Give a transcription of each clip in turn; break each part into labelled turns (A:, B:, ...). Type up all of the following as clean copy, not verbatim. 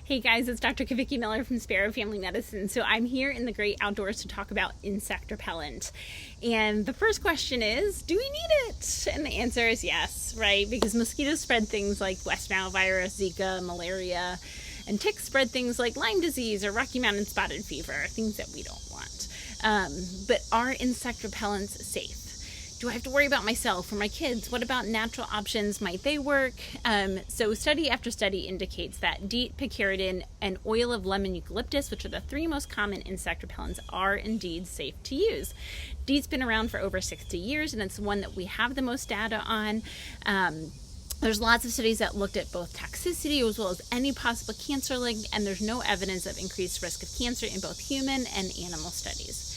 A: Hey guys, it's Dr. Kavicki Miller from Sparrow Family Medicine. So I'm here in the great outdoors to talk about insect repellent. And the first question is, do we need it? And the answer is yes, right? Because mosquitoes spread things like West Nile virus, Zika, malaria, and ticks spread things like Lyme disease or Rocky Mountain spotted fever, things that we don't want. But are insect repellents safe? Do I have to worry about myself or my kids? What about natural options? Might they work? So study after study indicates that DEET, picaridin, and oil of lemon eucalyptus, which are the three most common insect repellents, are indeed safe to use. DEET's been around for over 60 years, and it's the one that we have the most data on. There's lots of studies that looked at both toxicity as well as any possible cancer link, and there's no evidence of increased risk of cancer in both human and animal studies.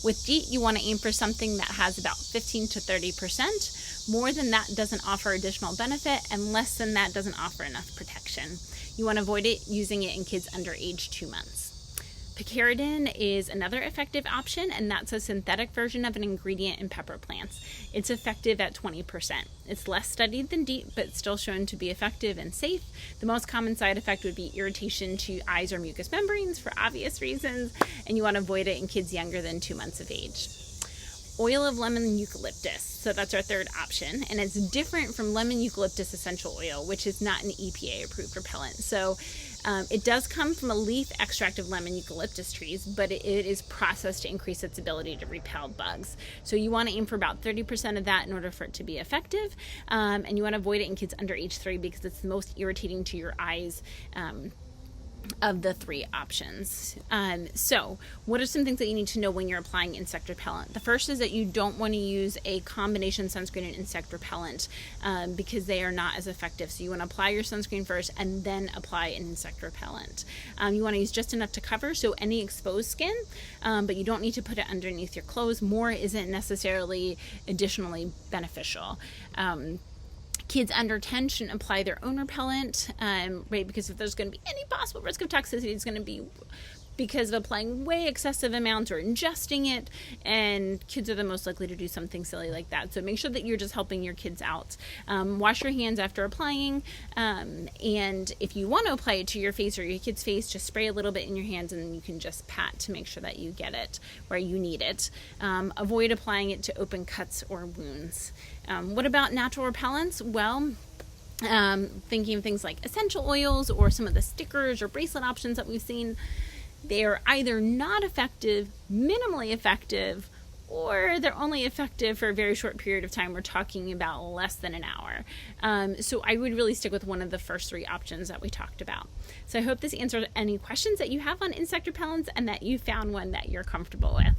A: With DEET, you want to aim for something that has about 15 to 30%. More than that doesn't offer additional benefit, and less than that doesn't offer enough protection. You want to avoid using it in kids under age 2 months. Picaridin is another effective option, and that's a synthetic version of an ingredient in pepper plants. It's effective at 20%. It's less studied than DEET, but still shown to be effective and safe. The most common side effect would be irritation to eyes or mucous membranes for obvious reasons, and you want to avoid it in kids younger than 2 months of age. Oil of lemon eucalyptus, so that's our third option, and it's different from lemon eucalyptus essential oil, which is not an EPA approved repellent. So it does come from a leaf extract of lemon eucalyptus trees, but it is processed to increase its ability to repel bugs. So you want to aim for about 30% of that in order for it to be effective, and you want to avoid it in kids under age 3 because it's the most irritating to your eyes of the three options. So what are some things that you need to know when you're applying insect repellent? The first is that you don't want to use a combination sunscreen and insect repellent because they are not as effective. So you want to apply your sunscreen first and then apply an insect repellent. You want to use just enough to cover, so any exposed skin, but you don't need to put it underneath your clothes. More isn't necessarily additionally beneficial. Kids under 10 shouldn't apply their own repellent, right? Because if there's going to be any possible risk of toxicity, it's going to be because of applying way excessive amounts or ingesting it, and kids are the most likely to do something silly like that. So make sure that you're just helping your kids out. Wash your hands after applying, and if you want to apply it to your face or your kid's face, just spray a little bit in your hands, and then you can just pat to make sure that you get it where you need it. Avoid applying it to open cuts or wounds. What about natural repellents? Well, thinking of things like essential oils or some of the stickers or bracelet options that we've seen, they are either not effective, minimally effective, or they're only effective for a very short period of time. We're talking about less than an hour. So I would really stick with one of the first three options that we talked about. So I hope this answers any questions that you have on insect repellents and that you found one that you're comfortable with.